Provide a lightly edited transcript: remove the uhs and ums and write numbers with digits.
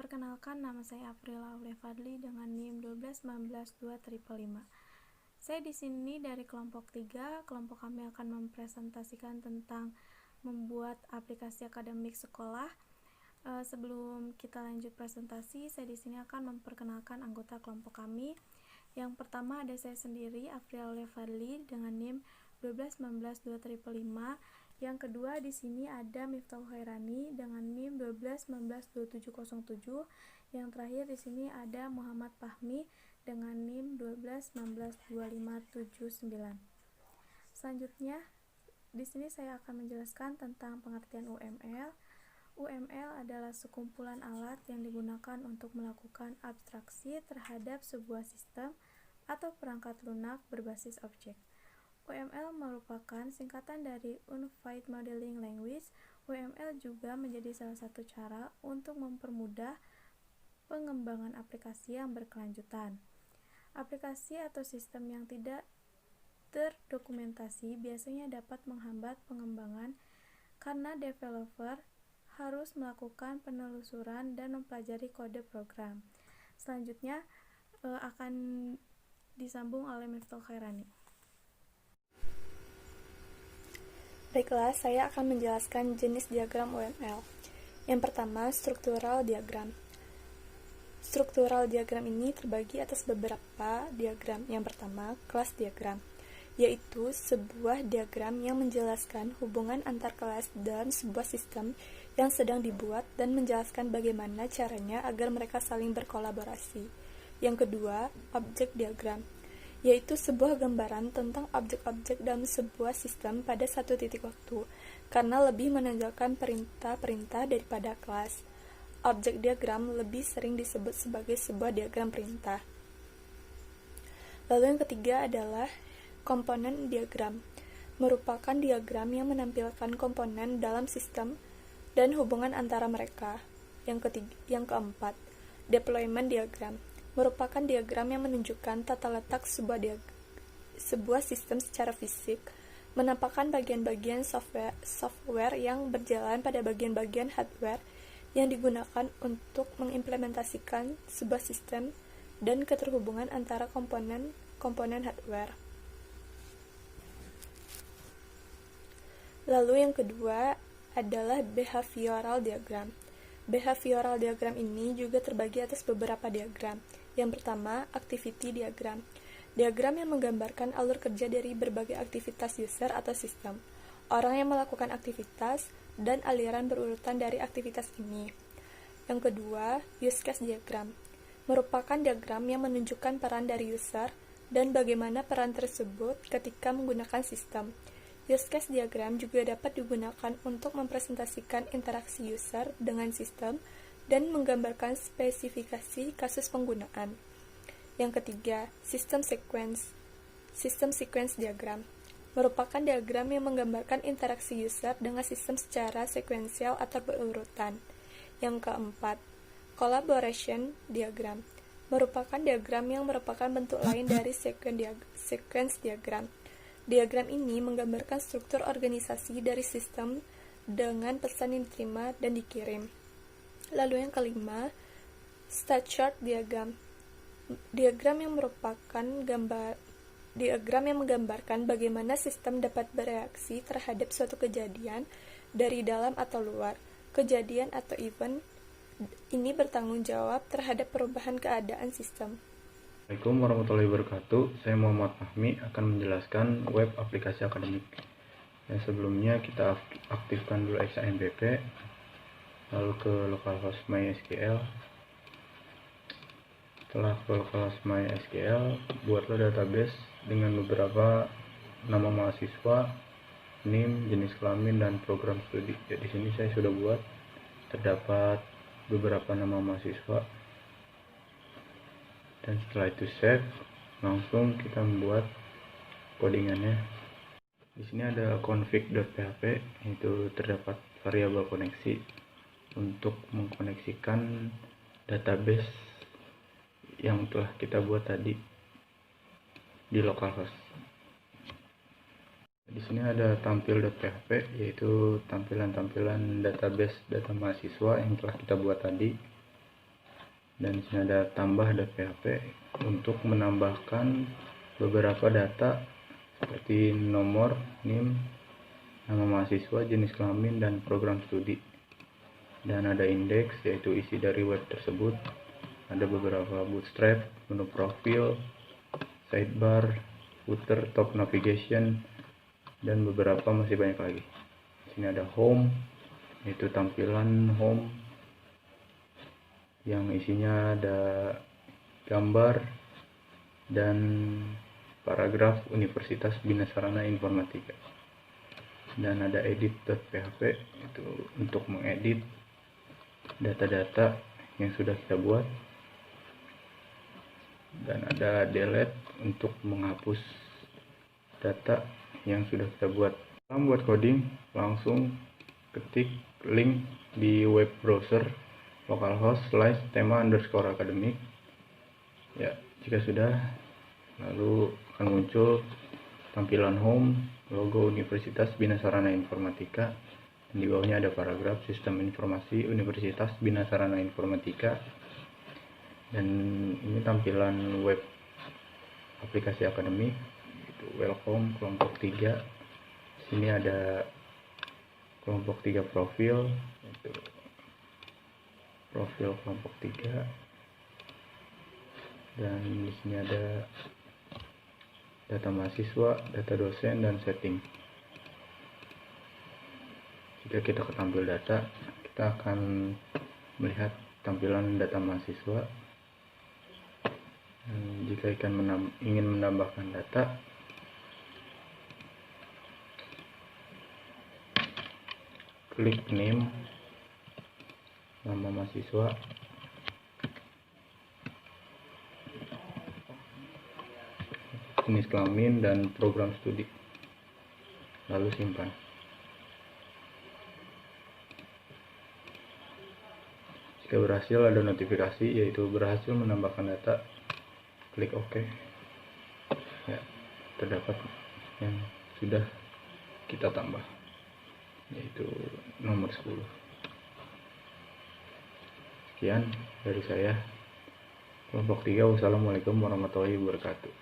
Perkenalkan, nama saya Aprila Aulia Fadli dengan NIM 1219255. Saya di sini dari kelompok 3. Kelompok kami akan mempresentasikan tentang membuat aplikasi akademik sekolah. Sebelum kita lanjut presentasi, saya di sini akan memperkenalkan anggota kelompok kami. Yang pertama ada saya sendiri, Aprila Aulia Fadli dengan NIM 1219255. Yang kedua di sini ada Miftahul Khairani dengan NIM 1219707. Yang terakhir di sini ada Muhammad Fahmi dengan NIM 1212579. Selanjutnya di sini saya akan menjelaskan tentang pengertian UML. UML adalah sekumpulan alat yang digunakan untuk melakukan abstraksi terhadap sebuah sistem atau perangkat lunak berbasis objek. UML merupakan singkatan dari Unified Modeling Language. UML juga menjadi salah satu cara untuk mempermudah pengembangan aplikasi yang berkelanjutan. Aplikasi atau sistem yang tidak terdokumentasi biasanya dapat menghambat pengembangan karena developer harus melakukan penelusuran dan mempelajari kode program. Selanjutnya akan disambung oleh Miftahul Khairani. Baiklah, saya akan menjelaskan jenis diagram UML. Yang pertama, struktural diagram. Struktural diagram ini terbagi atas beberapa diagram. Yang pertama, kelas diagram, yaitu sebuah diagram yang menjelaskan hubungan antar kelas dalam sebuah sistem yang sedang dibuat dan menjelaskan bagaimana caranya agar mereka saling berkolaborasi. Yang kedua, objek diagram, yaitu sebuah gambaran tentang objek-objek dalam sebuah sistem pada satu titik waktu, karena lebih menonjolkan perintah-perintah daripada kelas. Objek diagram lebih sering disebut sebagai sebuah diagram perintah. Lalu yang ketiga adalah komponen diagram, merupakan diagram yang menampilkan komponen dalam sistem dan hubungan antara mereka. Yang keempat, deployment diagram, merupakan diagram yang menunjukkan tata letak sebuah sistem secara fisik, menampakkan bagian-bagian software yang berjalan pada bagian-bagian hardware yang digunakan untuk mengimplementasikan sebuah sistem dan keterhubungan antara komponen hardware. Lalu yang kedua adalah behavioral diagram. Behavioral diagram ini juga terbagi atas beberapa diagram. Yang pertama, activity diagram. Diagram yang menggambarkan alur kerja dari berbagai aktivitas user atau sistem, orang yang melakukan aktivitas, dan aliran berurutan dari aktivitas ini. Yang kedua, use case diagram. Merupakan diagram yang menunjukkan peran dari user dan bagaimana peran tersebut ketika menggunakan sistem. Use case diagram juga dapat digunakan untuk mempresentasikan interaksi user dengan sistem dan menggambarkan spesifikasi kasus penggunaan. Yang ketiga, system sequence diagram, merupakan diagram yang menggambarkan interaksi user dengan sistem secara sekuensial atau berurutan. Yang keempat, collaboration diagram, merupakan diagram yang merupakan bentuk lain dari sequence diagram. Diagram ini menggambarkan struktur organisasi dari sistem dengan pesan yang diterima dan dikirim. Lalu yang kelima, state chart diagram. Diagram yang menggambarkan bagaimana sistem dapat bereaksi terhadap suatu kejadian dari dalam atau luar. Kejadian atau event ini bertanggung jawab terhadap perubahan keadaan sistem. Assalamualaikum warahmatullahi wabarakatuh. Saya Muhammad Fahmi akan menjelaskan web aplikasi akademik. Sebelumnya kita aktifkan dulu XAMPP, lalu ke localhost MySQL. Setelah ke localhost MySQL, buatlah database dengan beberapa nama mahasiswa, NIM, jenis kelamin, dan program studi. Di sini saya sudah buat, terdapat beberapa nama mahasiswa. Dan setelah itu save, langsung kita membuat codingannya. Di sini ada config.php, itu terdapat variabel koneksi untuk mengkoneksikan database yang telah kita buat tadi di localhost. Di sini ada tampil.php, yaitu tampilan-tampilan database data mahasiswa yang telah kita buat tadi. Dan di sini ada tambah.php untuk menambahkan beberapa data seperti nomor, NIM, nama mahasiswa, jenis kelamin, dan program studi. Dan ada indeks, yaitu isi dari web tersebut. Ada beberapa bootstrap, menu profil, sidebar, footer, top navigation, dan beberapa masih banyak lagi. Di sini ada home, yaitu tampilan home yang isinya ada gambar dan paragraf Universitas Bina Sarana Informatika. Dan ada edit.php, itu untuk mengedit data-data yang sudah kita buat. Dan ada delete untuk menghapus data yang sudah kita buat. Kalau buat coding, langsung ketik link di web browser localhost /tema_academic. Ya, jika sudah, lalu akan muncul tampilan home, logo Universitas Bina Sarana Informatika, dan di bawahnya ada paragraf sistem informasi Universitas Bina Sarana Informatika. Dan ini tampilan web aplikasi akademik, itu welcome kelompok 3. Sini ada kelompok 3 profil, itu profil kelompok 3. Dan di sini ada data mahasiswa, data dosen, dan setting. Jika kita ke tampil data, kita akan melihat tampilan data mahasiswa. Dan jika ingin menambahkan data, klik name, nama mahasiswa, jenis kelamin, dan program studi, lalu simpan. Jika berhasil, ada notifikasi yaitu berhasil menambahkan data, klik OK. Ya, terdapat yang sudah kita tambah, yaitu nomor 10. Sekian dari saya, kelompok 3. Wassalamualaikum warahmatullahi wabarakatuh.